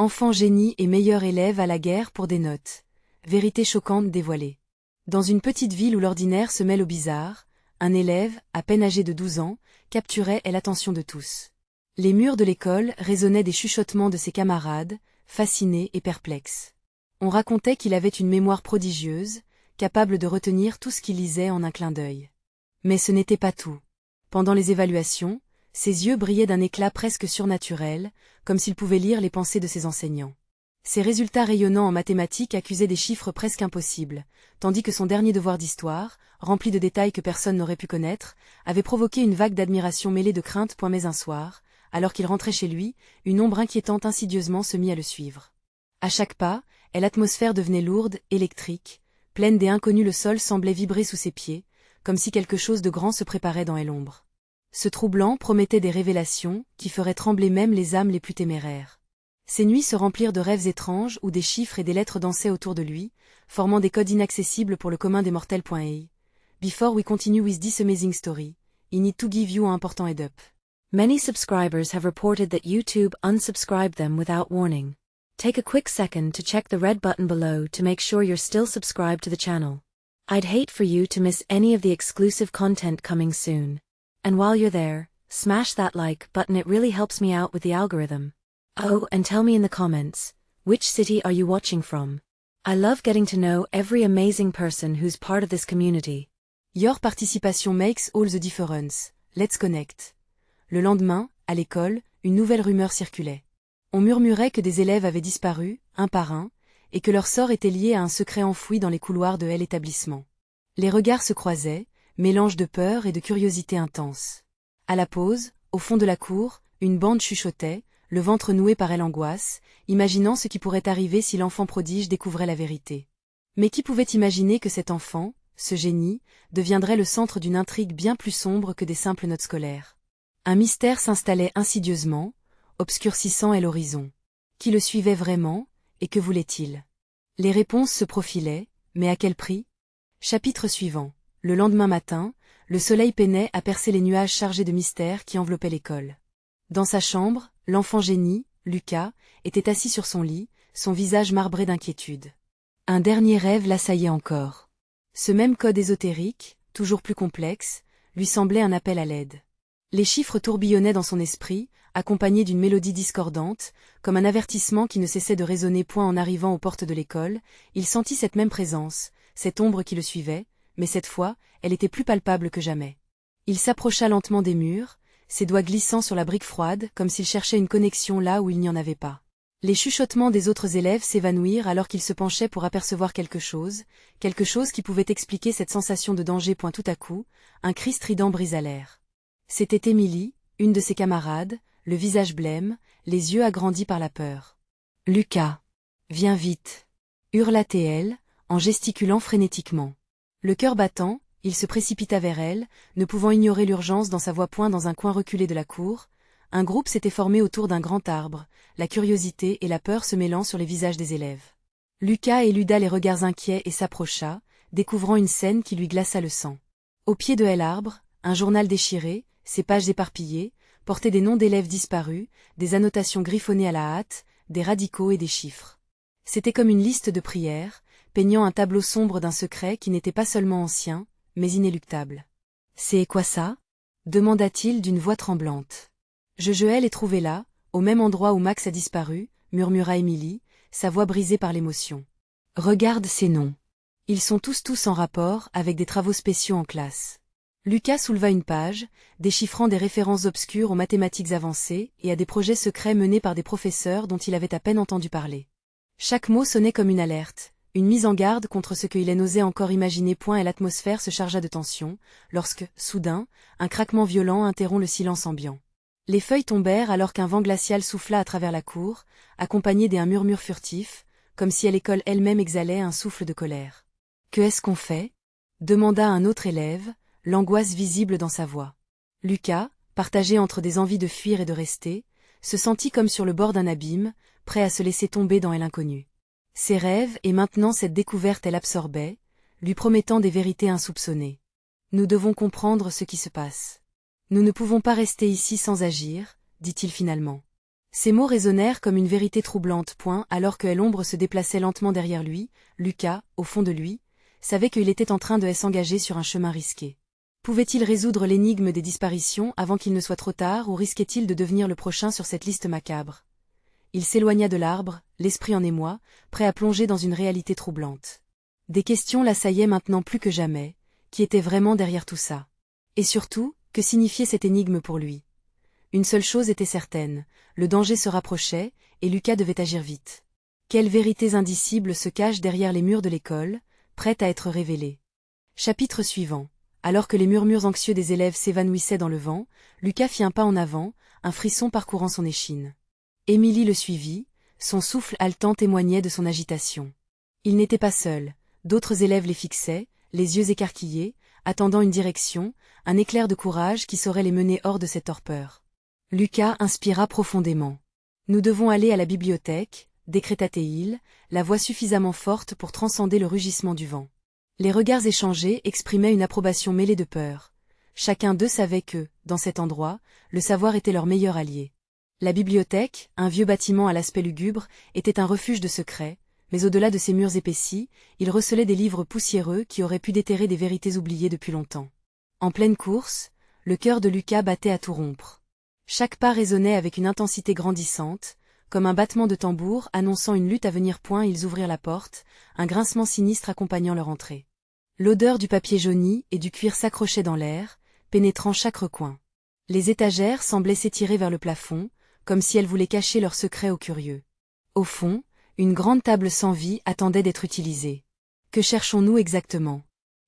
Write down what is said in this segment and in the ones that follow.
Enfant génie et meilleur élève à la guerre pour des notes. Vérité choquante dévoilée. Dans une petite ville où l'ordinaire se mêle au bizarre, un élève, à peine âgé de 12 ans, capturait l'attention de tous. Les murs de l'école résonnaient des chuchotements de ses camarades, fascinés et perplexes. On racontait qu'il avait une mémoire prodigieuse, capable de retenir tout ce qu'il lisait en un clin d'œil. Mais ce n'était pas tout. Pendant les évaluations, ses yeux brillaient d'un éclat presque surnaturel, comme s'il pouvait lire les pensées de ses enseignants. Ses résultats rayonnants en mathématiques accusaient des chiffres presque impossibles, tandis que son dernier devoir d'histoire, rempli de détails que personne n'aurait pu connaître, avait provoqué une vague d'admiration mêlée de crainte. Mais un soir, alors qu'il rentrait chez lui, une ombre inquiétante insidieusement se mit à le suivre. À chaque pas, l'atmosphère devenait lourde, électrique, pleine des inconnus. Le sol semblait vibrer sous ses pieds, comme si quelque chose de grand se préparait dans l'ombre. Ce troublant promettait des révélations qui feraient trembler même les âmes les plus téméraires. Ses nuits se remplirent de rêves étranges où des chiffres et des lettres dansaient autour de lui, formant des codes inaccessibles pour le commun des mortels. Before we continue with this amazing story, I need to give you an important head up. Many subscribers have reported that YouTube unsubscribed them without warning. Take a quick second to check the red button below to make sure you're still subscribed to the channel. I'd hate for you to miss any of the exclusive content coming soon. And while you're there, smash that like button, it really helps me out with the algorithm. Oh, and tell me in the comments, which city are you watching from? I love getting to know every amazing person who's part of this community. Your participation makes all the difference. Let's connect. Le lendemain, à l'école, une nouvelle rumeur circulait. On murmurait que des élèves avaient disparu, un par un, et que leur sort était lié à un secret enfoui dans les couloirs de l'établissement. Les regards se croisaient, mélange de peur et de curiosité intense. À la pause, au fond de la cour, une bande chuchotait, le ventre noué par l'angoisse, imaginant ce qui pourrait arriver si l'enfant prodige découvrait la vérité. Mais qui pouvait imaginer que cet enfant, ce génie, deviendrait le centre d'une intrigue bien plus sombre que des simples notes scolaires? Un mystère s'installait insidieusement, obscurcissant l'horizon. Qui le suivait vraiment, et que voulait-il? Les réponses se profilaient, mais à quel prix? Chapitre suivant. Le lendemain matin, le soleil peinait à percer les nuages chargés de mystères qui enveloppaient l'école. Dans sa chambre, l'enfant génie, Lucas, était assis sur son lit, son visage marbré d'inquiétude. Un dernier rêve l'assaillait encore. Ce même code ésotérique, toujours plus complexe, lui semblait un appel à l'aide. Les chiffres tourbillonnaient dans son esprit, accompagnés d'une mélodie discordante, comme un avertissement qui ne cessait de résonner. En arrivant aux portes de l'école, il sentit cette même présence, cette ombre qui le suivait, mais cette fois, elle était plus palpable que jamais. Il s'approcha lentement des murs, ses doigts glissant sur la brique froide, comme s'il cherchait une connexion là où il n'y en avait pas. Les chuchotements des autres élèves s'évanouirent alors qu'il se penchait pour apercevoir quelque chose qui pouvait expliquer cette sensation de danger. Tout à coup, un cri strident brisa l'air. C'était Émilie, une de ses camarades, le visage blême, les yeux agrandis par la peur. « Lucas! Viens vite !» hurla-t-elle, en gesticulant frénétiquement. Le cœur battant, il se précipita vers elle, ne pouvant ignorer l'urgence dans sa voix. Dans un coin reculé de la cour, un groupe s'était formé autour d'un grand arbre, la curiosité et la peur se mêlant sur les visages des élèves. Lucas éluda les regards inquiets et s'approcha, découvrant une scène qui lui glaça le sang. Au pied de l'arbre, un journal déchiré, ses pages éparpillées, portait des noms d'élèves disparus, des annotations griffonnées à la hâte, des radicaux et des chiffres. C'était comme une liste de prières, peignant un tableau sombre d'un secret qui n'était pas seulement ancien, mais inéluctable. « C'est quoi ça » demanda-t-il d'une voix tremblante. « Je l'ai trouvé là, au même endroit où Max a disparu, » murmura Émilie, sa voix brisée par l'émotion. « Regarde ces noms. Ils sont tous en rapport avec des travaux spéciaux en classe. » Lucas souleva une page, déchiffrant des références obscures aux mathématiques avancées et à des projets secrets menés par des professeurs dont il avait à peine entendu parler. Chaque mot sonnait comme une alerte, une mise en garde contre ce qu'il n'osait encore imaginer. Et l'atmosphère se chargea de tension, lorsque, soudain, un craquement violent interrompt le silence ambiant. Les feuilles tombèrent alors qu'un vent glacial souffla à travers la cour, accompagné d'un murmure furtif, comme si à l'école elle-même exhalait un souffle de colère. « Que est-ce qu'on fait » demanda un autre élève, l'angoisse visible dans sa voix. Lucas, partagé entre des envies de fuir et de rester, se sentit comme sur le bord d'un abîme, prêt à se laisser tomber dans l'inconnu. Ses rêves et maintenant cette découverte l'absorbaient, lui promettant des vérités insoupçonnées. Nous devons comprendre ce qui se passe. Nous ne pouvons pas rester ici sans agir, dit-il finalement. Ces mots résonnèrent comme une vérité troublante. Alors que l'ombre se déplaçait lentement derrière lui, Lucas, au fond de lui, savait qu'il était en train de s'engager sur un chemin risqué. Pouvait-il résoudre l'énigme des disparitions avant qu'il ne soit trop tard ou risquait-il de devenir le prochain sur cette liste macabre? Il s'éloigna de l'arbre, l'esprit en émoi, prêt à plonger dans une réalité troublante. Des questions l'assaillaient maintenant plus que jamais. Qui était vraiment derrière tout ça? Et surtout, que signifiait cette énigme pour lui? Une seule chose était certaine, le danger se rapprochait, et Lucas devait agir vite. Quelles vérités indicibles se cachent derrière les murs de l'école, prêtes à être révélées? Chapitre suivant. Alors que les murmures anxieux des élèves s'évanouissaient dans le vent, Lucas fit un pas en avant, un frisson parcourant son échine. Émilie le suivit, son souffle haletant témoignait de son agitation. Il n'était pas seul, d'autres élèves les fixaient, les yeux écarquillés, attendant une direction, un éclair de courage qui saurait les mener hors de cette torpeur. Lucas inspira profondément. Nous devons aller à la bibliothèque, décréta-t-il, la voix suffisamment forte pour transcender le rugissement du vent. Les regards échangés exprimaient une approbation mêlée de peur. Chacun d'eux savait que, dans cet endroit, le savoir était leur meilleur allié. La bibliothèque, un vieux bâtiment à l'aspect lugubre, était un refuge de secrets, mais au-delà de ses murs épaissis, il recelait des livres poussiéreux qui auraient pu déterrer des vérités oubliées depuis longtemps. En pleine course, le cœur de Lucas battait à tout rompre. Chaque pas résonnait avec une intensité grandissante, comme un battement de tambour annonçant une lutte à venir. Ils ouvrirent la porte, un grincement sinistre accompagnant leur entrée. L'odeur du papier jauni et du cuir s'accrochait dans l'air, pénétrant chaque recoin. Les étagères semblaient s'étirer vers le plafond, comme si elles voulaient cacher leurs secrets aux curieux. Au fond, une grande table sans vie attendait d'être utilisée. Que cherchons-nous exactement?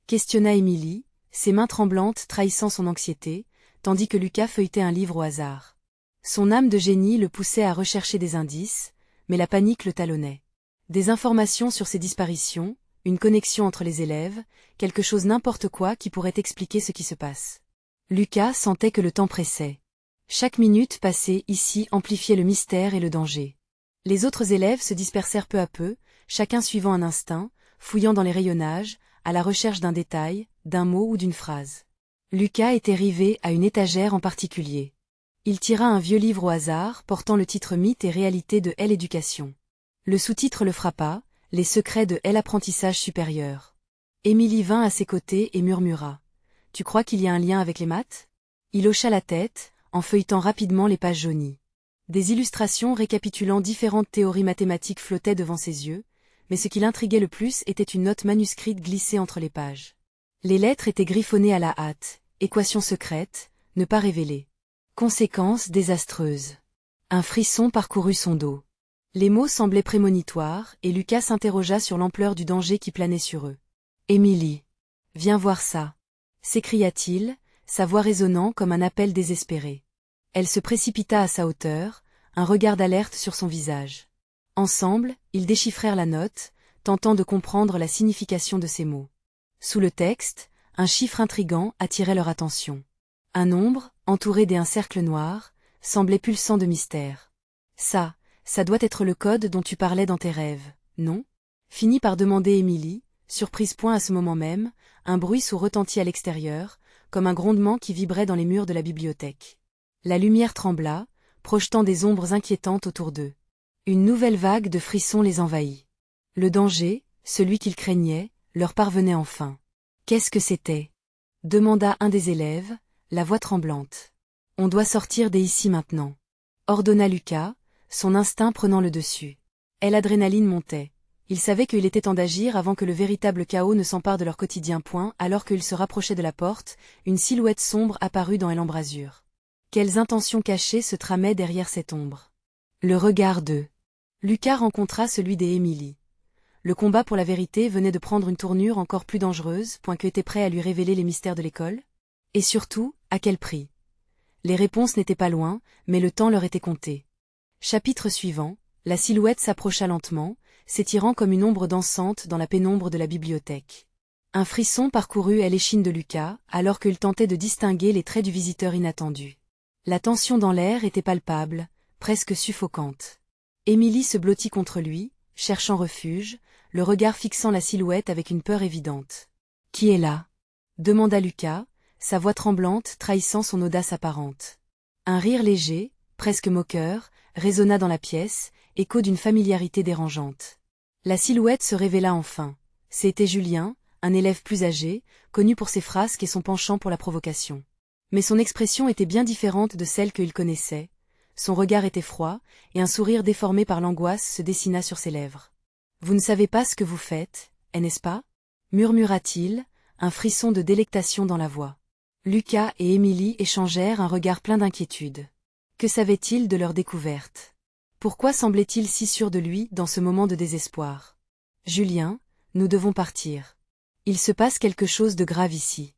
Questionna Émilie, ses mains tremblantes trahissant son anxiété, tandis que Lucas feuilletait un livre au hasard. Son âme de génie le poussait à rechercher des indices, mais la panique le talonnait. Des informations sur ces disparitions, une connexion entre les élèves, quelque chose n'importe quoi qui pourrait expliquer ce qui se passe. Lucas sentait que le temps pressait. Chaque minute passée ici amplifiait le mystère et le danger. Les autres élèves se dispersèrent peu à peu, chacun suivant un instinct, fouillant dans les rayonnages, à la recherche d'un détail, d'un mot ou d'une phrase. Lucas était rivé à une étagère en particulier. Il tira un vieux livre au hasard portant le titre Mythes et réalités de l'éducation. Le sous-titre le frappa, Les secrets de l'apprentissage supérieur. Émilie vint à ses côtés et murmura. Tu crois qu'il y a un lien avec les maths? Il hocha la tête, en feuilletant rapidement les pages jaunies. Des illustrations récapitulant différentes théories mathématiques flottaient devant ses yeux, mais ce qui l'intriguait le plus était une note manuscrite glissée entre les pages. Les lettres étaient griffonnées à la hâte. Équation secrète, ne pas révéler. Conséquences désastreuses. Un frisson parcourut son dos. Les mots semblaient prémonitoires, et Lucas s'interrogea sur l'ampleur du danger qui planait sur eux. « Émilie, viens voir ça !» s'écria-t-il, sa voix résonnant comme un appel désespéré. Elle se précipita à sa hauteur, un regard d'alerte sur son visage. Ensemble, ils déchiffrèrent la note, tentant de comprendre la signification de ces mots. Sous le texte, un chiffre intrigant attirait leur attention. Un nombre, entouré d'un cercle noir, semblait pulsant de mystère. Ça doit être le code dont tu parlais dans tes rêves, non? Finit par demander Émilie, surprise. À ce moment même, un bruit sourd retentit à l'extérieur, comme un grondement qui vibrait dans les murs de la bibliothèque. La lumière trembla, projetant des ombres inquiétantes autour d'eux. Une nouvelle vague de frissons les envahit. Le danger, celui qu'ils craignaient, leur parvenait enfin. Qu'est-ce que c'était? Demanda un des élèves, la voix tremblante. On doit sortir d'ici maintenant. Ordonna Lucas, son instinct prenant le dessus. L'adrénaline montait. Il savait qu'il était temps d'agir avant que le véritable chaos ne s'empare de leur quotidien. Alors qu'il se rapprochait de la porte, une silhouette sombre apparut dans l'embrasure. Quelles intentions cachées se tramaient derrière cette ombre? Le regard de Lucas rencontra celui d'Émilie. Le combat pour la vérité venait de prendre une tournure encore plus dangereuse. Que était prêt à lui révéler les mystères de l'école? Et surtout, à quel prix? Les réponses n'étaient pas loin, mais le temps leur était compté. Chapitre suivant, la silhouette s'approcha lentement, s'étirant comme une ombre dansante dans la pénombre de la bibliothèque. Un frisson parcourut l'échine de Lucas, alors qu'il tentait de distinguer les traits du visiteur inattendu. La tension dans l'air était palpable, presque suffocante. Émilie se blottit contre lui, cherchant refuge, le regard fixant la silhouette avec une peur évidente. « Qui est là ?» demanda Lucas, sa voix tremblante trahissant son audace apparente. Un rire léger, presque moqueur, résonna dans la pièce, écho d'une familiarité dérangeante. La silhouette se révéla enfin. C'était Julien, un élève plus âgé, connu pour ses frasques et son penchant pour la provocation. Mais son expression était bien différente de celle qu'il connaissait. Son regard était froid, et un sourire déformé par l'angoisse se dessina sur ses lèvres. « Vous ne savez pas ce que vous faites, n'est-ce pas » murmura-t-il, un frisson de délectation dans la voix. Lucas et Émilie échangèrent un regard plein d'inquiétude. Que savait-il de leur découverte? Pourquoi semblait-il si sûr de lui dans ce moment de désespoir? « Julien, nous devons partir. Il se passe quelque chose de grave ici.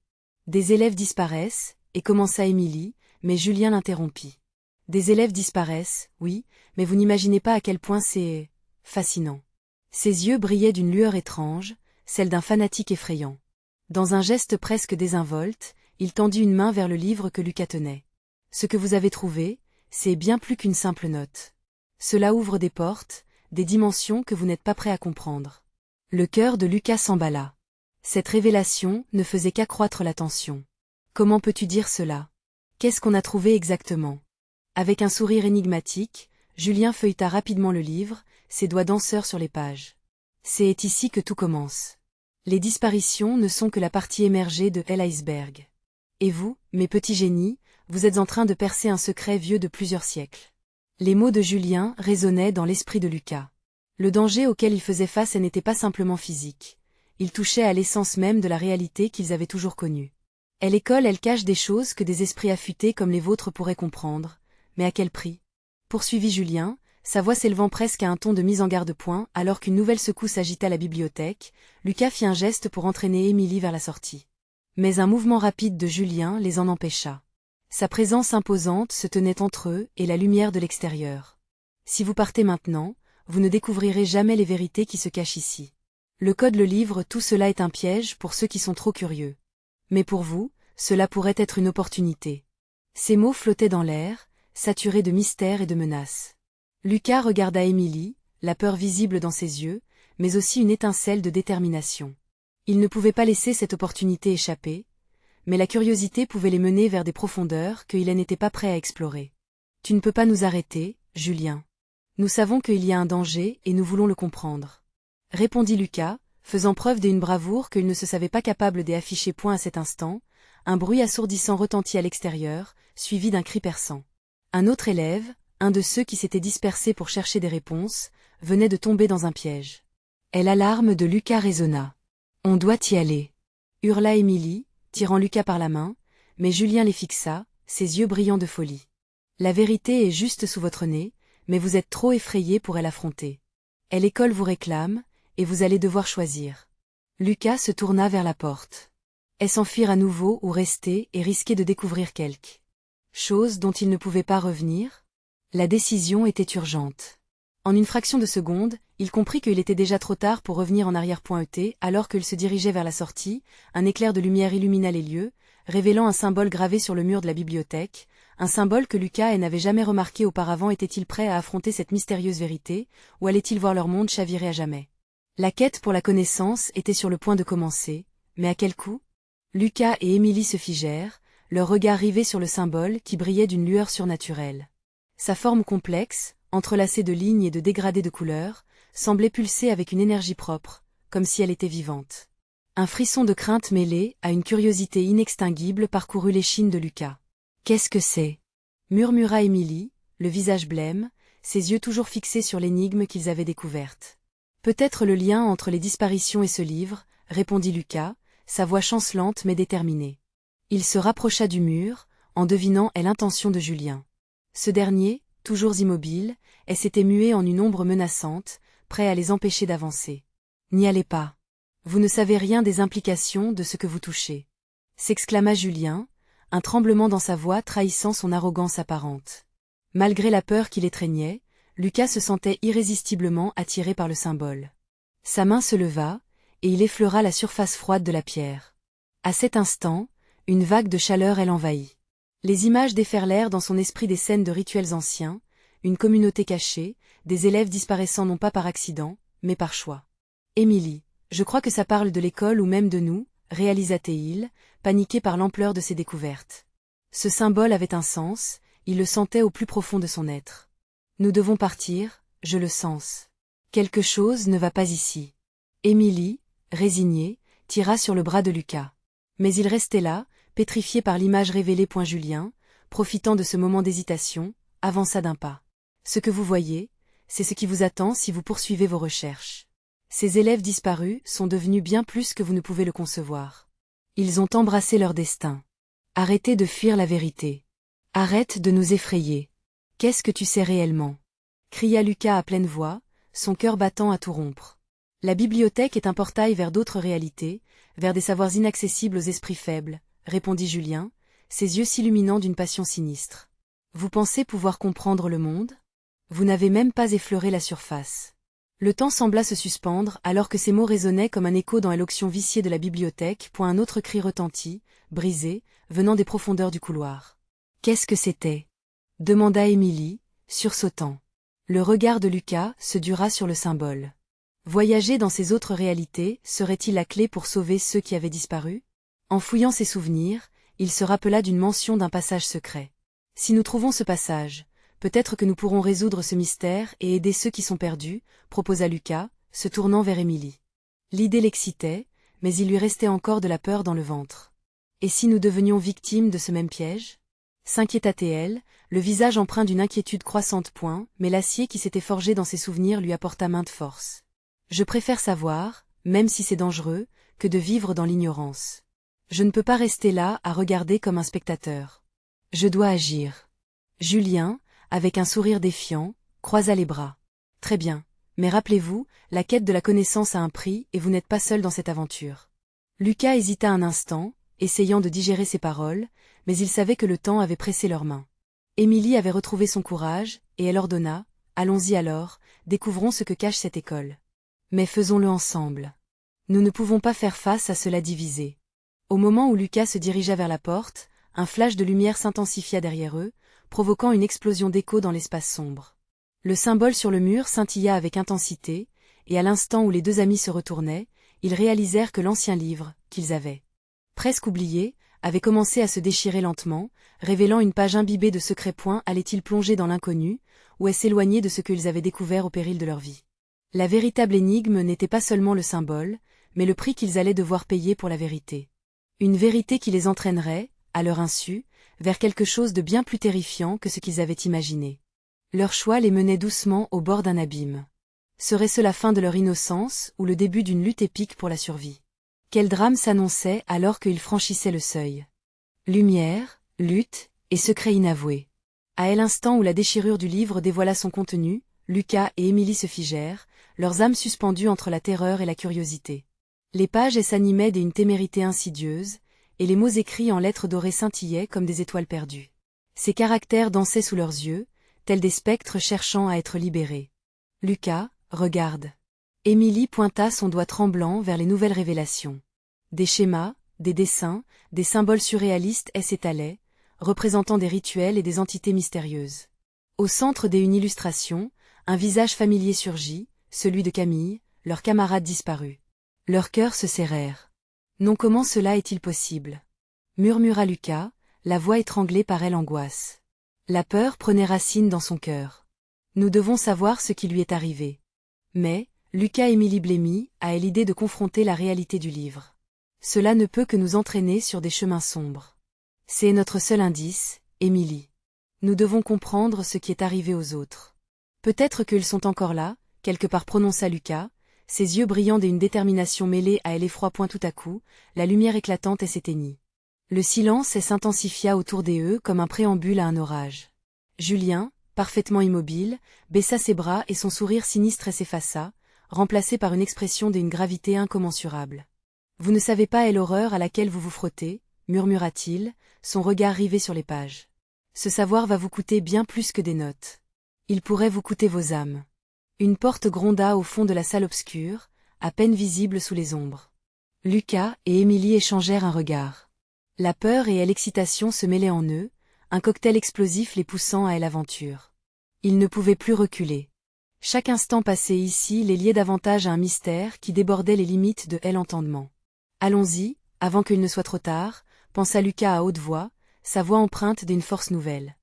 Des élèves disparaissent, et commença Émilie, mais Julien l'interrompit. Des élèves disparaissent, oui, mais vous n'imaginez pas à quel point c'est fascinant. Ses yeux brillaient d'une lueur étrange, celle d'un fanatique effrayant. Dans un geste presque désinvolte, il tendit une main vers le livre que Lucas tenait. Ce que vous avez trouvé, c'est bien plus qu'une simple note. Cela ouvre des portes, des dimensions que vous n'êtes pas prêt à comprendre. Le cœur de Lucas s'emballa. Cette révélation ne faisait qu'accroître la tension. Comment peux-tu dire cela? Qu'est-ce qu'on a trouvé exactement? Avec un sourire énigmatique, Julien feuilleta rapidement le livre, ses doigts danseurs sur les pages. C'est ici que tout commence. Les disparitions ne sont que la partie émergée de l'iceberg. Et vous, mes petits génies, vous êtes en train de percer un secret vieux de plusieurs siècles. Les mots de Julien résonnaient dans l'esprit de Lucas. Le danger auquel il faisait face n'était pas simplement physique. Il touchait à l'essence même de la réalité qu'ils avaient toujours connue. Et l'école, elle cache des choses que des esprits affûtés comme les vôtres pourraient comprendre. Mais à quel prix? Poursuivit Julien, sa voix s'élevant presque à un ton de mise en garde-point, alors qu'une nouvelle secousse agita la bibliothèque. Lucas fit un geste pour entraîner Émilie vers la sortie. Mais un mouvement rapide de Julien les en empêcha. Sa présence imposante se tenait entre eux et la lumière de l'extérieur. Si vous partez maintenant, vous ne découvrirez jamais les vérités qui se cachent ici. Le code le livre, tout cela est un piège pour ceux qui sont trop curieux. Mais pour vous, cela pourrait être une opportunité. Ces mots flottaient dans l'air, saturés de mystère et de menaces. Lucas regarda Émilie, la peur visible dans ses yeux, mais aussi une étincelle de détermination. Il ne pouvait pas laisser cette opportunité échapper, mais la curiosité pouvait les mener vers des profondeurs qu'il n'était pas prêt à explorer. Tu ne peux pas nous arrêter, Julien. Nous savons qu'il y a un danger et nous voulons le comprendre. Répondit Lucas, faisant preuve d'une bravoure qu'il ne se savait pas capable d'afficher point à cet instant. Un bruit assourdissant retentit à l'extérieur, suivi d'un cri perçant. Un autre élève, un de ceux qui s'étaient dispersés pour chercher des réponses, venait de tomber dans un piège. Et l'alarme de Lucas résonna. « On doit y aller !» hurla Émilie, tirant Lucas par la main, mais Julien les fixa, ses yeux brillants de folie. « La vérité est juste sous votre nez, mais vous êtes trop effrayés pour l'affronter. Et l'école vous réclame, et vous allez devoir choisir. » Lucas se tourna vers la porte. Est-ce s'enfuir à nouveau ou rester et risquer de découvrir quelque chose dont il ne pouvait pas revenir? La décision était urgente. En une fraction de seconde, il comprit qu'il était déjà trop tard pour revenir en arrière-point. Alors qu'il se dirigeait vers la sortie, un éclair de lumière illumina les lieux, révélant un symbole gravé sur le mur de la bibliothèque, un symbole que Lucas n'avait jamais remarqué auparavant. Était-il prêt à affronter cette mystérieuse vérité, ou allait-il voir leur monde chavirer à jamais? La quête pour la connaissance était sur le point de commencer, mais à quel coût? Lucas et Émilie se figèrent, leurs regards rivés sur le symbole qui brillait d'une lueur surnaturelle. Sa forme complexe, entrelacée de lignes et de dégradés de couleurs, semblait pulser avec une énergie propre, comme si elle était vivante. Un frisson de crainte mêlé à une curiosité inextinguible parcourut l'échine de Lucas. « Qu'est-ce que c'est » murmura Émilie, le visage blême, ses yeux toujours fixés sur l'énigme qu'ils avaient découverte. « Peut-être le lien entre les disparitions et ce livre, répondit Lucas, sa voix chancelante mais déterminée. Il se rapprocha du mur, en devinant l'intention de Julien. Ce dernier, toujours immobile, s'était mué en une ombre menaçante, prêt à les empêcher d'avancer. « N'y allez pas. Vous ne savez rien des implications de ce que vous touchez. » s'exclama Julien, un tremblement dans sa voix trahissant son arrogance apparente. Malgré la peur qui l'étreignait, Lucas se sentait irrésistiblement attiré par le symbole. Sa main se leva, et il effleura la surface froide de la pierre. À cet instant, une vague de chaleur l'envahit. Les images déferlèrent dans son esprit des scènes de rituels anciens, une communauté cachée, des élèves disparaissant non pas par accident, mais par choix. « Émilie, je crois que ça parle de l'école ou même de nous, » réalisa-t-il, paniqué par l'ampleur de ses découvertes. Ce symbole avait un sens, il le sentait au plus profond de son être. Nous devons partir, je le sens. Quelque chose ne va pas ici. Émilie, résignée, tira sur le bras de Lucas. Mais il restait là, pétrifié par l'image révélée. Julien, profitant de ce moment d'hésitation, avança d'un pas. Ce que vous voyez, c'est ce qui vous attend si vous poursuivez vos recherches. Ces élèves disparus sont devenus bien plus que vous ne pouvez le concevoir. Ils ont embrassé leur destin. Arrêtez de fuir la vérité. Arrête de nous effrayer. Qu'est-ce que tu sais réellement? Cria Lucas à pleine voix, son cœur battant à tout rompre. La bibliothèque est un portail vers d'autres réalités, vers des savoirs inaccessibles aux esprits faibles, répondit Julien, ses yeux s'illuminant d'une passion sinistre. Vous pensez pouvoir comprendre le monde? Vous n'avez même pas effleuré la surface. Le temps sembla se suspendre alors que ces mots résonnaient comme un écho dans l'élocution viciée de la bibliothèque. Un autre cri retentit, brisé, venant des profondeurs du couloir. Qu'est-ce que c'était? Demanda Émilie, sursautant. Le regard de Lucas se dura sur le symbole. Voyager dans ces autres réalités serait-il la clé pour sauver ceux qui avaient disparu? En fouillant ses souvenirs, il se rappela d'une mention d'un passage secret. Si nous trouvons ce passage, peut-être que nous pourrons résoudre ce mystère et aider ceux qui sont perdus, proposa Lucas, se tournant vers Émilie. L'idée l'excitait, mais il lui restait encore de la peur dans le ventre. Et si nous devenions victimes de ce même piège? S'inquiéta-t-elle, le visage empreint d'une inquiétude croissante. Mais l'acier qui s'était forgé dans ses souvenirs lui apporta mainte force. Je préfère savoir, même si c'est dangereux, que de vivre dans l'ignorance. Je ne peux pas rester là à regarder comme un spectateur. Je dois agir. Julien, avec un sourire défiant, croisa les bras. Très bien, mais rappelez-vous, la quête de la connaissance a un prix et vous n'êtes pas seul dans cette aventure. Lucas hésita un instant, essayant de digérer ses paroles, mais il savait que le temps avait pressé leurs mains. Émilie avait retrouvé son courage, et elle ordonna, allons-y alors, découvrons ce que cache cette école. Mais faisons-le ensemble. Nous ne pouvons pas faire face à cela divisé. Au moment où Lucas se dirigea vers la porte, un flash de lumière s'intensifia derrière eux, provoquant une explosion d'écho dans l'espace sombre. Le symbole sur le mur scintilla avec intensité, et à l'instant où les deux amis se retournaient, ils réalisèrent que l'ancien livre, qu'ils avaient presque oublié, avait commencé à se déchirer lentement, révélant une page imbibée de secrets. Allait-il plonger dans l'inconnu, ou s'éloigner de ce qu'ils avaient découvert au péril de leur vie? La véritable énigme n'était pas seulement le symbole, mais le prix qu'ils allaient devoir payer pour la vérité. Une vérité qui les entraînerait, à leur insu, vers quelque chose de bien plus terrifiant que ce qu'ils avaient imaginé. Leur choix les menait doucement au bord d'un abîme. Serait-ce la fin de leur innocence ou le début d'une lutte épique pour la survie? Quel drame s'annonçait alors qu'ils franchissaient le seuil? Lumière, lutte, et secret inavoué. À l'instant où la déchirure du livre dévoila son contenu, Lucas et Émilie se figèrent, leurs âmes suspendues entre la terreur et la curiosité. Les pages s'animaient d'une témérité insidieuse, et les mots écrits en lettres dorées scintillaient comme des étoiles perdues. Ces caractères dansaient sous leurs yeux, tels des spectres cherchant à être libérés. Lucas, regarde. Émilie pointa son doigt tremblant vers les nouvelles révélations. Des schémas, des dessins, des symboles surréalistes s'étalaient, représentant des rituels et des entités mystérieuses. Au centre d'une illustration, un visage familier surgit, celui de Camille, leur camarade disparu. Leurs cœurs se serrèrent. Non, comment cela est-il possible? Murmura Lucas, la voix étranglée par l'angoisse. La peur prenait racine dans son cœur. Nous devons savoir ce qui lui est arrivé. Mais, Lucas Émilie blêmit, a l'idée de confronter la réalité du livre. Cela ne peut que nous entraîner sur des chemins sombres. C'est notre seul indice, Émilie. Nous devons comprendre ce qui est arrivé aux autres. Peut-être qu'ils sont encore là, quelque part, prononça Lucas, ses yeux brillants d'une détermination mêlée à l'effroi. Tout à coup, la lumière éclatante s'éteignit. Le silence s'intensifia autour d'eux comme un préambule à un orage. Julien, parfaitement immobile, baissa ses bras et son sourire sinistre s'effaça, remplacé par une expression d'une gravité incommensurable. Vous ne savez pas l'horreur à laquelle vous vous frottez, murmura-t-il, son regard rivé sur les pages. Ce savoir va vous coûter bien plus que des notes. Il pourrait vous coûter vos âmes. Une porte gronda au fond de la salle obscure, à peine visible sous les ombres. Lucas et Émilie échangèrent un regard. La peur et l'excitation se mêlaient en eux, un cocktail explosif les poussant à l'aventure. Ils ne pouvaient plus reculer. Chaque instant passé ici les liait davantage à un mystère qui débordait les limites de l'entendement. Allons-y, avant qu'il ne soit trop tard, pensa Lucas à haute voix, sa voix empreinte d'une force nouvelle.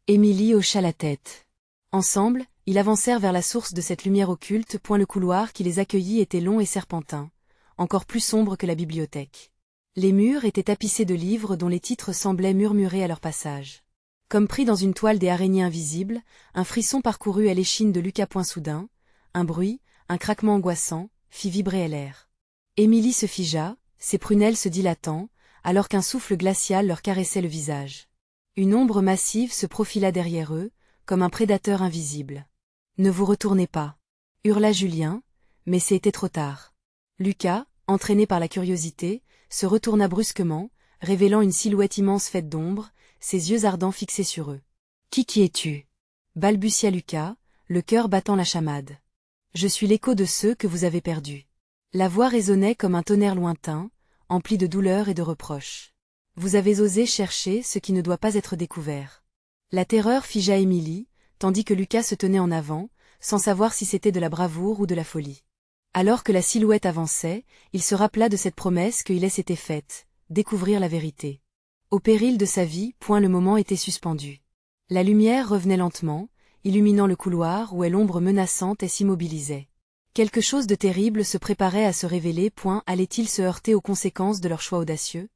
Émilie hocha la tête. Ensemble, Ils avancèrent vers la source de cette lumière occulte. Le couloir qui les accueillit était long et serpentin, encore plus sombre que la bibliothèque. Les murs étaient tapissés de livres dont les titres semblaient murmurer à leur passage. Comme pris dans une toile des araignées invisibles, un frisson parcourut l'échine de Lucas. Soudain, un bruit, un craquement angoissant, fit vibrer l'air. Émilie se figea, ses prunelles se dilatant, alors qu'un souffle glacial leur caressait le visage. Une ombre massive se profila derrière eux, comme un prédateur invisible. « Ne vous retournez pas !» hurla Julien, mais c'était trop tard. Lucas, entraîné par la curiosité, se retourna brusquement, révélant une silhouette immense faite d'ombre, ses yeux ardents fixés sur eux. « Qui es-tu » balbutia Lucas, le cœur battant la chamade. « Je suis l'écho de ceux que vous avez perdus. » La voix résonnait comme un tonnerre lointain, empli de douleur et de reproches. « Vous avez osé chercher ce qui ne doit pas être découvert. » La terreur figea Émilie, tandis que Lucas se tenait en avant, sans savoir si c'était de la bravoure ou de la folie. Alors que la silhouette avançait, il se rappela de cette promesse qu'il s'était faite, découvrir la vérité. Au péril de sa vie, le moment était suspendu. La lumière revenait lentement, illuminant le couloir où l'ombre menaçante s'immobilisait. Quelque chose de terrible se préparait à se révéler. Allait-il se heurter aux conséquences de leur choix audacieux?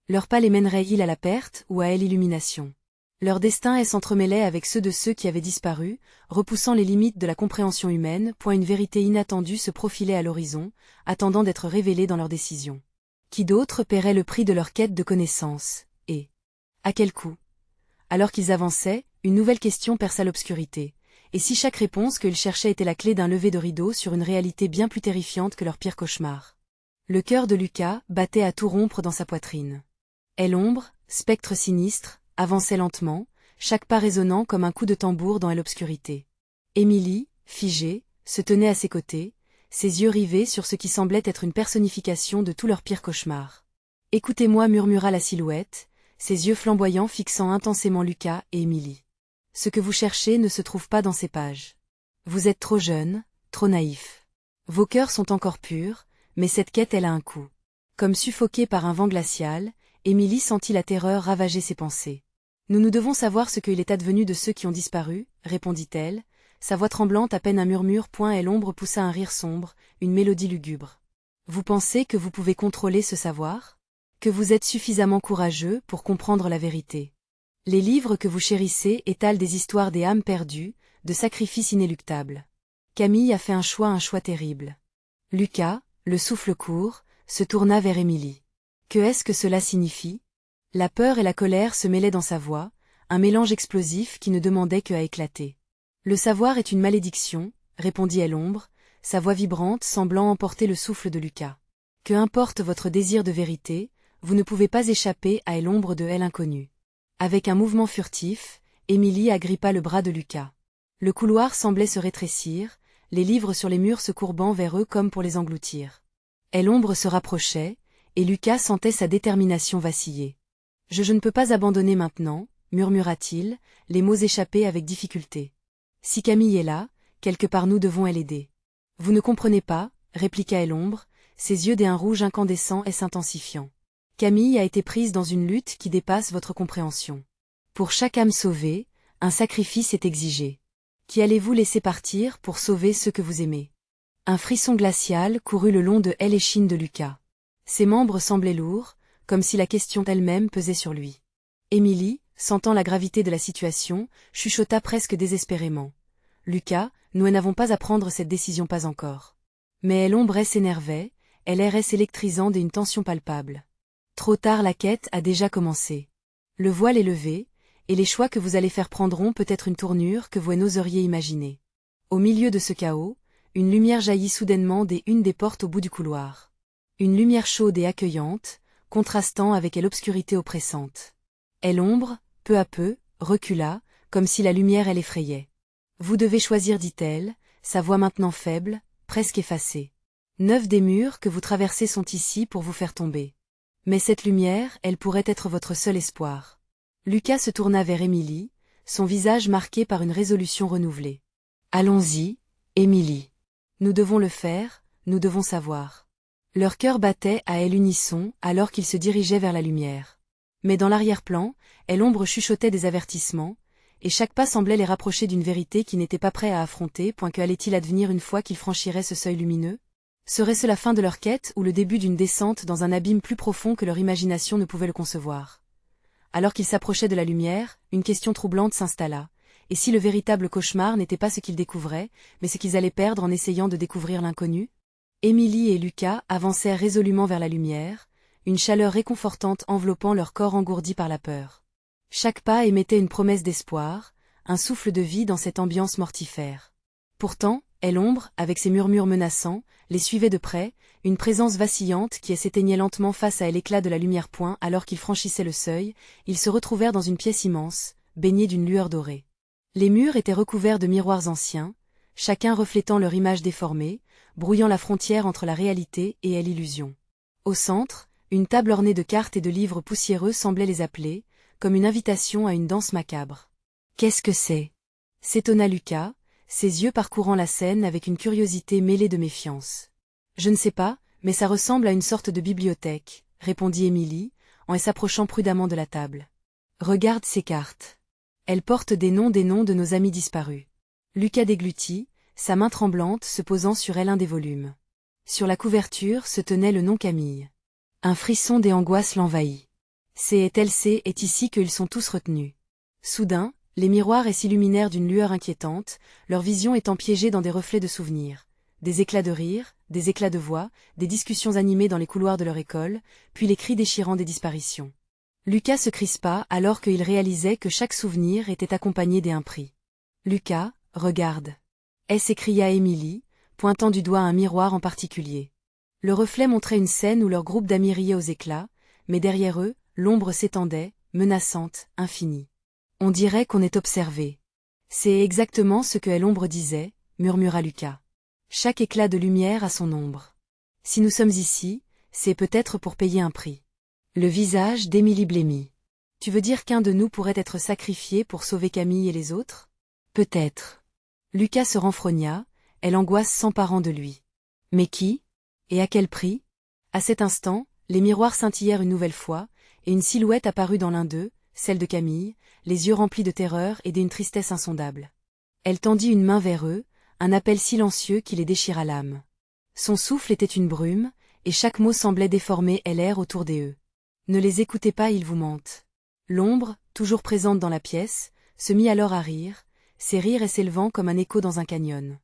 Leur pas les mènerait-il à la perte ou à l'illumination? Leur destin s'entremêlait avec ceux qui avaient disparu, repoussant les limites de la compréhension humaine. Une vérité inattendue se profilait à l'horizon, attendant d'être révélée dans leurs décisions. Qui d'autre paierait le prix de leur quête de connaissance, et à quel coût? Alors qu'ils avançaient, une nouvelle question perça l'obscurité. Et si chaque réponse qu'ils cherchaient était la clé d'un lever de rideau sur une réalité bien plus terrifiante que leur pire cauchemar? Le cœur de Lucas battait à tout rompre dans sa poitrine. Et l'ombre, spectre sinistre, avançait lentement, chaque pas résonnant comme un coup de tambour dans l'obscurité. Émilie, figée, se tenait à ses côtés, ses yeux rivés sur ce qui semblait être une personnification de tous leurs pires cauchemars. « Écoutez-moi » murmura la silhouette, ses yeux flamboyants fixant intensément Lucas et Émilie. « Ce que vous cherchez ne se trouve pas dans ces pages. Vous êtes trop jeunes, trop naïfs. Vos cœurs sont encore purs, mais cette quête a un coût. » Comme suffoquée par un vent glacial, Émilie sentit la terreur ravager ses pensées. « Nous devons savoir ce qu'il est advenu de ceux qui ont disparu, » répondit-elle, sa voix tremblante à peine un murmure. Et l'ombre poussa un rire sombre, une mélodie lugubre. « Vous pensez que vous pouvez contrôler ce savoir? Que vous êtes suffisamment courageux pour comprendre la vérité? Les livres que vous chérissez étalent des histoires des âmes perdues, de sacrifices inéluctables. Camille a fait un choix terrible. » Lucas, le souffle court, se tourna vers Émilie. « Que est-ce que cela signifie ?» La peur et la colère se mêlaient dans sa voix, un mélange explosif qui ne demandait qu'à éclater. « Le savoir est une malédiction, » répondit l'ombre, sa voix vibrante semblant emporter le souffle de Lucas. « Que importe votre désir de vérité, vous ne pouvez pas échapper à l'ombre de l'inconnu. » Avec un mouvement furtif, Émilie agrippa le bras de Lucas. Le couloir semblait se rétrécir, les livres sur les murs se courbant vers eux comme pour les engloutir. L'ombre se rapprochait, et Lucas sentait sa détermination vaciller. « Je ne peux pas abandonner maintenant, » murmura-t-il, les mots échappés avec difficulté. « Si Camille est là, quelque part nous devons l'aider. »« Vous ne comprenez pas, » répliqua l'ombre, ses yeux d'un rouge incandescent s'intensifiant. « Camille a été prise dans une lutte qui dépasse votre compréhension. Pour chaque âme sauvée, un sacrifice est exigé. Qui allez-vous laisser partir pour sauver ceux que vous aimez ?» Un frisson glacial courut le long de l'échine de Lucas. Ses membres semblaient lourds, comme si la question elle-même pesait sur lui. Émilie, sentant la gravité de la situation, chuchota presque désespérément. « Lucas, nous n'avons pas à prendre cette décision, pas encore. » Mais l'ombre s'énervait, l'air électrisant d'une tension palpable. Trop tard, la quête a déjà commencé. Le voile est levé, et les choix que vous allez faire prendront peut-être une tournure que vous n'oseriez imaginer. Au milieu de ce chaos, une lumière jaillit soudainement une des portes au bout du couloir. Une lumière chaude et accueillante, contrastant avec l'obscurité oppressante. L'ombre, peu à peu, recula, comme si la lumière l'effrayait. « Vous devez choisir, dit-elle, sa voix maintenant faible, presque effacée. 9 des murs que vous traversez sont ici pour vous faire tomber. Mais cette lumière, elle pourrait être votre seul espoir. » Lucas se tourna vers Émilie, son visage marqué par une résolution renouvelée. « Allons-y, Émilie. Nous devons le faire, nous devons savoir. » Leur cœur battait à l'unisson alors qu'ils se dirigeaient vers la lumière. Mais dans l'arrière-plan, l'ombre chuchotait des avertissements, et chaque pas semblait les rapprocher d'une vérité qu'ils n'étaient pas prêts à affronter. Que allait-il advenir une fois qu'ils franchiraient ce seuil lumineux? Serait-ce la fin de leur quête ou le début d'une descente dans un abîme plus profond que leur imagination ne pouvait le concevoir? Alors qu'ils s'approchaient de la lumière, une question troublante s'installa. Et si le véritable cauchemar n'était pas ce qu'ils découvraient, mais ce qu'ils allaient perdre en essayant de découvrir l'inconnu? Émilie et Lucas avancèrent résolument vers la lumière, une chaleur réconfortante enveloppant leur corps engourdi par la peur. Chaque pas émettait une promesse d'espoir, un souffle de vie dans cette ambiance mortifère. Pourtant, l'ombre, avec ses murmures menaçants, les suivait de près, une présence vacillante qui s'éteignait lentement face à l'éclat de la lumière. Alors qu'ils franchissaient le seuil, ils se retrouvèrent dans une pièce immense, baignée d'une lueur dorée. Les murs étaient recouverts de miroirs anciens, chacun reflétant leur image déformée, brouillant la frontière entre la réalité et l'illusion. Au centre, une table ornée de cartes et de livres poussiéreux semblait les appeler, comme une invitation à une danse macabre. « Qu'est-ce que c'est » s'étonna Lucas, ses yeux parcourant la scène avec une curiosité mêlée de méfiance. « Je ne sais pas, mais ça ressemble à une sorte de bibliothèque, » répondit Émilie, en s'approchant prudemment de la table. « Regarde ces cartes. Elles portent des noms de nos amis disparus. » Lucas déglutit, sa main tremblante se posant sur un des volumes. Sur la couverture se tenait le nom Camille. Un frisson des angoisses l'envahit. C'est ici qu'ils sont tous retenus. Soudain, les miroirs s'illuminèrent d'une lueur inquiétante, leur vision étant piégée dans des reflets de souvenirs. Des éclats de rire, des éclats de voix, des discussions animées dans les couloirs de leur école, puis les cris déchirants des disparitions. Lucas se crispa alors qu'il réalisait que chaque souvenir était accompagné d'un prix. « Lucas, regarde !» s'écria Émilie, pointant du doigt un miroir en particulier. Le reflet montrait une scène où leur groupe d'amis riait aux éclats, mais derrière eux, l'ombre s'étendait, menaçante, infinie. « On dirait qu'on est observé. » C'est exactement ce que l'ombre disait, murmura Lucas. Chaque éclat de lumière a son ombre. Si nous sommes ici, c'est peut-être pour payer un prix. Le visage d'Émilie blêmit. Tu veux dire qu'un de nous pourrait être sacrifié pour sauver Camille et les autres? Peut-être. Lucas se renfrogna, l'angoisse s'emparant de lui. Mais qui? Et à quel prix? À cet instant, les miroirs scintillèrent une nouvelle fois, et une silhouette apparut dans l'un d'eux, celle de Camille, les yeux remplis de terreur et d'une tristesse insondable. Elle tendit une main vers eux, un appel silencieux qui les déchira l'âme. Son souffle était une brume, et chaque mot semblait déformer l'air autour d'eux. Ne les écoutez pas, ils vous mentent. L'ombre, toujours présente dans la pièce, se mit alors à rire, ses rires s'élevant comme un écho dans un canyon.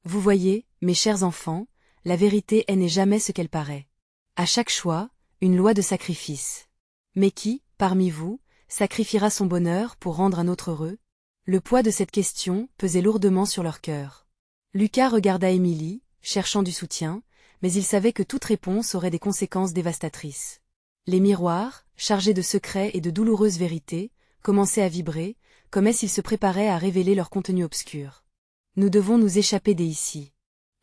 Vous voyez, mes chers enfants, la vérité n'est jamais ce qu'elle paraît. À chaque choix, une loi de sacrifice. Mais qui, parmi vous, sacrifiera son bonheur pour rendre un autre heureux? Le poids de cette question pesait lourdement sur leur cœur. Lucas regarda Émilie, cherchant du soutien, mais il savait que toute réponse aurait des conséquences dévastatrices. Les miroirs, chargés de secrets et de douloureuses vérités, commençaient à vibrer, comme s'ils se préparaient à révéler leur contenu obscur. « Nous devons nous échapper d'ici »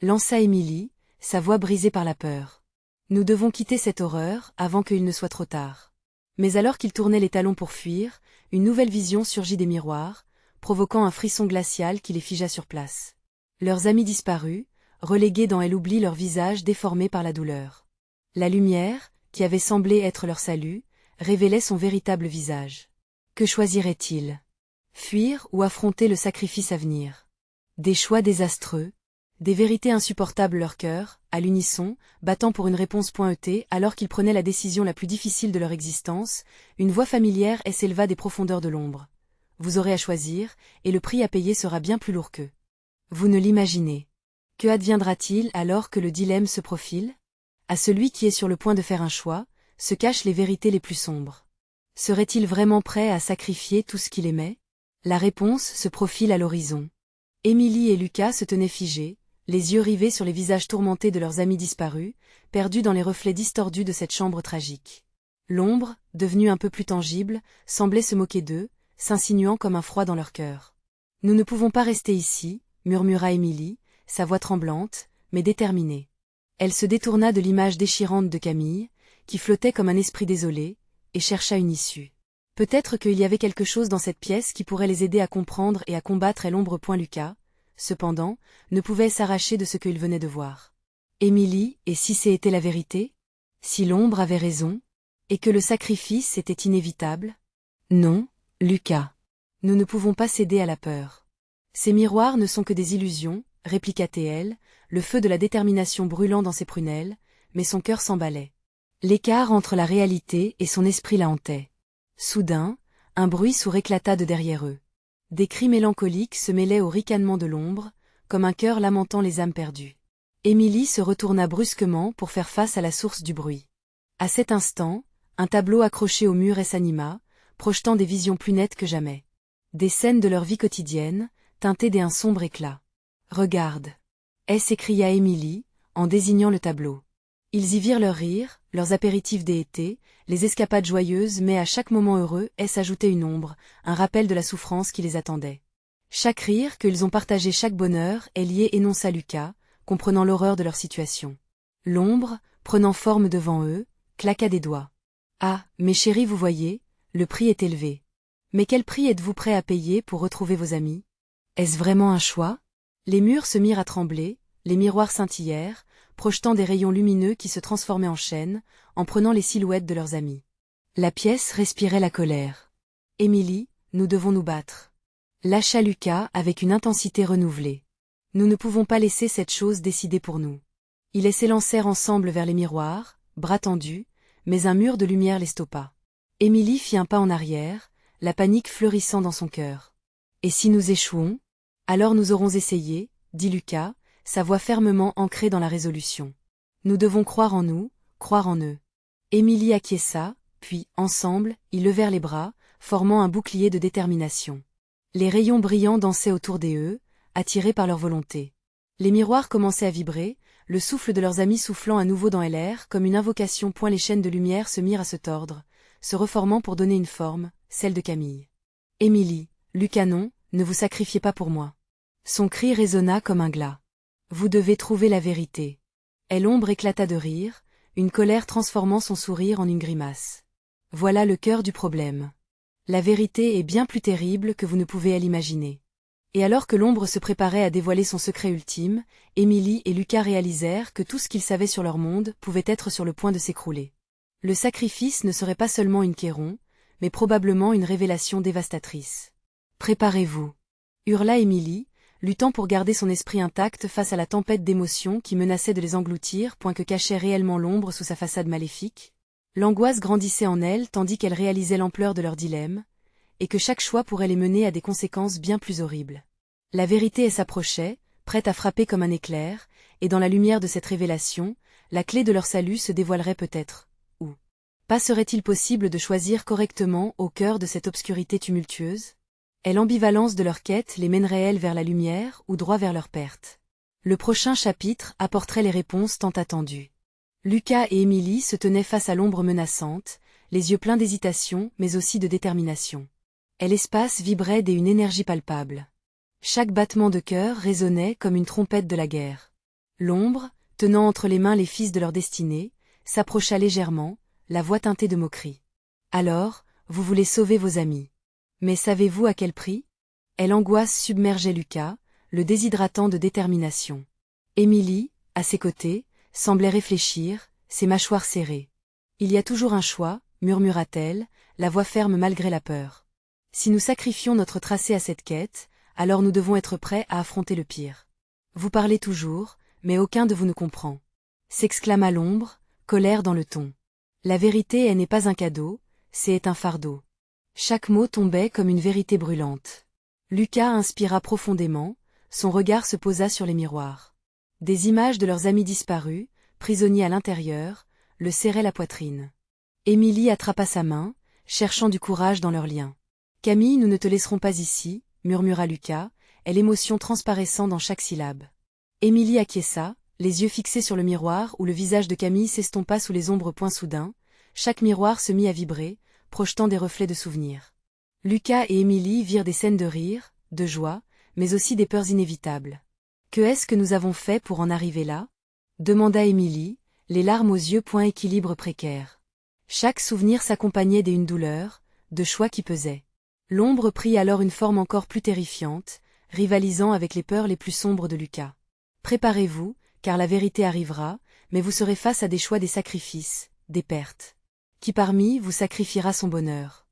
lança Émilie, sa voix brisée par la peur. « Nous devons quitter cette horreur avant qu'il ne soit trop tard. » Mais alors qu'ils tournaient les talons pour fuir, une nouvelle vision surgit des miroirs, provoquant un frisson glacial qui les figea sur place. Leurs amis disparus, relégués dans l'oubli, leurs visages déformés par la douleur. La lumière, qui avait semblé être leur salut, révélait son véritable visage. Que choisiraient-ils? Fuir ou affronter le sacrifice à venir? Des choix désastreux, des vérités insupportables, leur cœur, à l'unisson, battant pour une réponse pointée alors qu'ils prenaient la décision la plus difficile de leur existence, une voix familière s'éleva des profondeurs de l'ombre. Vous aurez à choisir, et le prix à payer sera bien plus lourd qu'eux. Vous ne l'imaginez. Que adviendra-t-il alors que le dilemme se profile? À celui qui est sur le point de faire un choix, se cachent les vérités les plus sombres. Serait-il vraiment prêt à sacrifier tout ce qu'il aimait? La réponse se profile à l'horizon. Émilie et Lucas se tenaient figés, les yeux rivés sur les visages tourmentés de leurs amis disparus, perdus dans les reflets distordus de cette chambre tragique. L'ombre, devenue un peu plus tangible, semblait se moquer d'eux, s'insinuant comme un froid dans leur cœur. « Nous ne pouvons pas rester ici » murmura Émilie, sa voix tremblante, mais déterminée. Elle se détourna de l'image déchirante de Camille, qui flottait comme un esprit désolé, et chercha une issue. Peut-être qu'il y avait quelque chose dans cette pièce qui pourrait les aider à comprendre et à combattre l'ombre. Lucas, cependant, ne pouvait s'arracher de ce qu'il venait de voir. Émilie, et si c'était la vérité? Si l'ombre avait raison? Et que le sacrifice était inévitable? Non, Lucas. Nous ne pouvons pas céder à la peur. Ces miroirs ne sont que des illusions, répliqua-t-elle, le feu de la détermination brûlant dans ses prunelles, mais son cœur s'emballait. L'écart entre la réalité et son esprit la hantait. Soudain, un bruit sourd éclata de derrière eux. Des cris mélancoliques se mêlaient au ricanement de l'ombre, comme un cœur lamentant les âmes perdues. Émilie se retourna brusquement pour faire face à la source du bruit. À cet instant, un tableau accroché au mur s'anima, projetant des visions plus nettes que jamais. Des scènes de leur vie quotidienne, teintées d'un sombre éclat. « Regarde !» s'écria Émilie, en désignant le tableau. Ils y virent leurs rires, leurs apéritifs d'été, les escapades joyeuses, mais à chaque moment heureux s'ajoutait une ombre, un rappel de la souffrance qui les attendait. Chaque rire qu'ils ont partagé, chaque bonheur est lié, énonça Lucas, comprenant l'horreur de leur situation. L'ombre, prenant forme devant eux, claqua des doigts. « Ah, mes chéris, vous voyez, le prix est élevé. Mais quel prix êtes-vous prêts à payer pour retrouver vos amis? Est-ce vraiment un choix ?» Les murs se mirent à trembler, les miroirs scintillèrent, projetant des rayons lumineux qui se transformaient en chaînes, en prenant les silhouettes de leurs amis. La pièce respirait la colère. « Émilie, nous devons nous battre. » Lâcha Lucas avec une intensité renouvelée. « Nous ne pouvons pas laisser cette chose décider pour nous. » Ils s'élancèrent ensemble vers les miroirs, bras tendus, mais un mur de lumière les stoppa. Émilie fit un pas en arrière, la panique fleurissant dans son cœur. « Et si nous échouons? Alors nous aurons essayé, » dit Lucas, sa voix fermement ancrée dans la résolution. « Nous devons croire en nous, croire en eux. » Émilie acquiesça, puis, ensemble, ils levèrent les bras, formant un bouclier de détermination. Les rayons brillants dansaient autour d'eux, attirés par leur volonté. Les miroirs commençaient à vibrer, le souffle de leurs amis soufflant à nouveau dans l'air comme une invocation. Les chaînes de lumière se mirent à se tordre, se reformant pour donner une forme, celle de Camille. « Émilie, Lucas non, ne vous sacrifiez pas pour moi. » Son cri résonna comme un glas. « Vous devez trouver la vérité. » Et l'ombre éclata de rire, une colère transformant son sourire en une grimace. « Voilà le cœur du problème. La vérité est bien plus terrible que vous ne pouvez l'imaginer. » Et alors que l'ombre se préparait à dévoiler son secret ultime, Émilie et Lucas réalisèrent que tout ce qu'ils savaient sur leur monde pouvait être sur le point de s'écrouler. Le sacrifice ne serait pas seulement une Chéron, mais probablement une révélation dévastatrice. « Préparez-vous !» hurla Émilie, luttant pour garder son esprit intact face à la tempête d'émotions qui menaçait de les engloutir. Que cachait réellement l'ombre sous sa façade maléfique? L'angoisse grandissait en elle tandis qu'elle réalisait l'ampleur de leur dilemme, et que chaque choix pourrait les mener à des conséquences bien plus horribles. La vérité s'approchait, prête à frapper comme un éclair, et dans la lumière de cette révélation, la clé de leur salut se dévoilerait peut-être, ou pas serait-il possible de choisir correctement au cœur de cette obscurité tumultueuse? Et l'ambivalence de leur quête les mènerait-elle vers la lumière ou droit vers leur perte? Le prochain chapitre apporterait les réponses tant attendues. Lucas et Émilie se tenaient face à l'ombre menaçante, les yeux pleins d'hésitation mais aussi de détermination. Et l'espace vibrait d'une énergie palpable. Chaque battement de cœur résonnait comme une trompette de la guerre. L'ombre, tenant entre les mains les fils de leur destinée, s'approcha légèrement, la voix teintée de moquerie. « Alors, vous voulez sauver vos amis. Mais savez-vous à quel prix? » Et l'angoisse submergeait Lucas, le déshydratant de détermination. Émilie, à ses côtés, semblait réfléchir, ses mâchoires serrées. « Il y a toujours un choix, » murmura-t-elle, la voix ferme malgré la peur. « Si nous sacrifions notre tracé à cette quête, alors nous devons être prêts à affronter le pire. Vous parlez toujours, mais aucun de vous ne comprend. » s'exclama l'ombre, colère dans le ton. « La vérité n'est pas un cadeau, c'est un fardeau. » Chaque mot tombait comme une vérité brûlante. Lucas inspira profondément, son regard se posa sur les miroirs. Des images de leurs amis disparus, prisonniers à l'intérieur, le serraient la poitrine. Émilie attrapa sa main, cherchant du courage dans leurs liens. « Camille, nous ne te laisserons pas ici, » murmura Lucas, et l'émotion transparaissant dans chaque syllabe. Émilie acquiesça, les yeux fixés sur le miroir où le visage de Camille s'estompa sous les ombres. Soudain, chaque miroir se mit à vibrer, projetant des reflets de souvenirs. Lucas et Émilie virent des scènes de rire, de joie, mais aussi des peurs inévitables. « Que est-ce que nous avons fait pour en arriver là ?» demanda Émilie, les larmes aux yeux. Équilibre précaire. Chaque souvenir s'accompagnait d'une douleur, de choix qui pesaient. L'ombre prit alors une forme encore plus terrifiante, rivalisant avec les peurs les plus sombres de Lucas. « Préparez-vous, car la vérité arrivera, mais vous serez face à des choix, des sacrifices, des pertes. Qui parmi vous sacrifiera son bonheur? »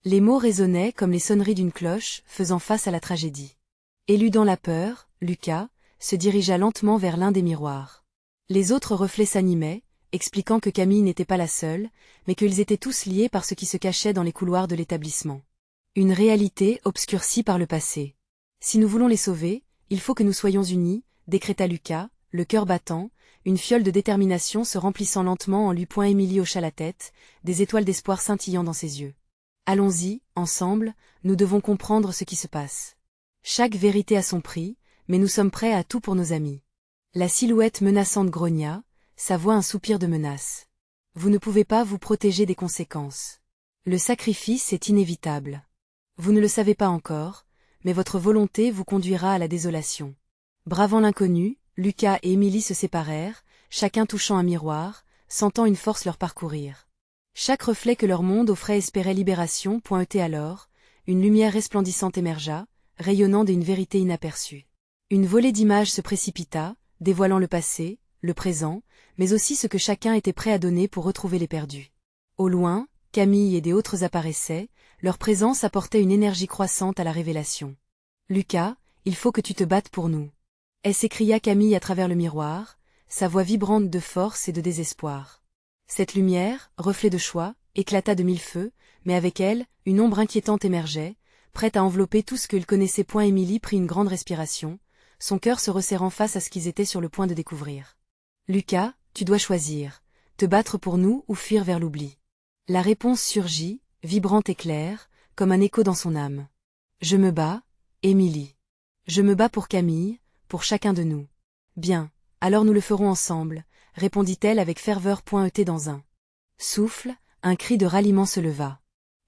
Les mots résonnaient comme les sonneries d'une cloche, faisant face à la tragédie. Éludant la peur, Lucas se dirigea lentement vers l'un des miroirs. Les autres reflets s'animaient, expliquant que Camille n'était pas la seule, mais qu'ils étaient tous liés par ce qui se cachait dans les couloirs de l'établissement. Une réalité obscurcie par le passé. Si nous voulons les sauver, il faut que nous soyons unis, décréta Lucas, le cœur battant, une fiole de détermination se remplissant lentement en lui. Émilie hocha la tête, des étoiles d'espoir scintillant dans ses yeux. Allons-y, ensemble, nous devons comprendre ce qui se passe. Chaque vérité a son prix, mais nous sommes prêts à tout pour nos amis. La silhouette menaçante grogna, sa voix un soupir de menace. Vous ne pouvez pas vous protéger des conséquences. Le sacrifice est inévitable. Vous ne le savez pas encore, mais votre volonté vous conduira à la désolation. Bravant l'inconnu, Lucas et Émilie se séparèrent, chacun touchant un miroir, sentant une force leur parcourir. Chaque reflet que leur monde offrait espérait libération. Alors, une lumière resplendissante émergea, rayonnant d'une vérité inaperçue. Une volée d'images se précipita, dévoilant le passé, le présent, mais aussi ce que chacun était prêt à donner pour retrouver les perdus. Au loin, Camille et des autres apparaissaient, leur présence apportait une énergie croissante à la révélation. « Lucas, il faut que tu te battes pour nous. » s'écria Camille à travers le miroir, sa voix vibrante de force et de désespoir. Cette lumière, reflet de choix, éclata de mille feux, mais avec elle, une ombre inquiétante émergeait, prête à envelopper tout ce qu'ils connaissaient. Émilie prit une grande respiration, son cœur se resserrant face à ce qu'ils étaient sur le point de découvrir. « Lucas, tu dois choisir, te battre pour nous ou fuir vers l'oubli. » La réponse surgit, vibrante et claire, comme un écho dans son âme. « Je me bats, Émilie. Je me bats pour Camille, pour chacun de nous. »« Bien, alors nous le ferons ensemble, » répondit-elle avec ferveur. Dans un souffle, un cri de ralliement se leva.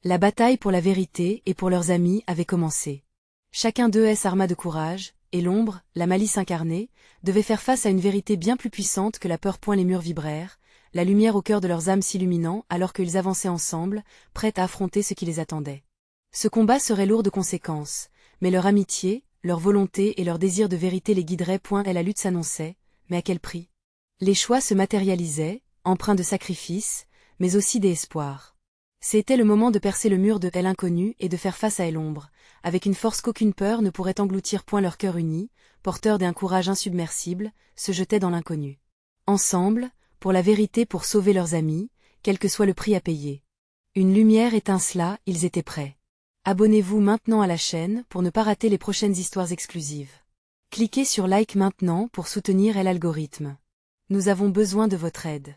La bataille pour la vérité et pour leurs amis avait commencé. Chacun d'eux s'arma de courage, et l'ombre, la malice incarnée, devait faire face à une vérité bien plus puissante que la peur. Les murs vibrèrent, la lumière au cœur de leurs âmes s'illuminant alors qu'ils avançaient ensemble, prêts à affronter ce qui les attendait. Ce combat serait lourd de conséquences, mais leur amitié, leur volonté et leur désir de vérité les guideraient. La lutte s'annonçait, mais à quel prix? Les choix se matérialisaient, empreints de sacrifice, mais aussi d'espoir. C'était le moment de percer le mur de l'inconnu et de faire face à l'ombre, avec une force qu'aucune peur ne pourrait engloutir. Leur cœur uni, porteur d'un courage insubmersible, se jetait dans l'inconnu. Ensemble, pour la vérité, pour sauver leurs amis, quel que soit le prix à payer. Une lumière étincela, ils étaient prêts. Abonnez-vous maintenant à la chaîne pour ne pas rater les prochaines histoires exclusives. Cliquez sur like maintenant pour soutenir l'algorithme. Nous avons besoin de votre aide.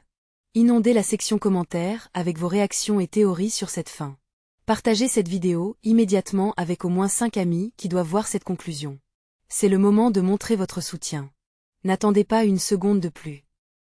Inondez la section commentaires avec vos réactions et théories sur cette fin. Partagez cette vidéo immédiatement avec au moins 5 amis qui doivent voir cette conclusion. C'est le moment de montrer votre soutien. N'attendez pas une seconde de plus.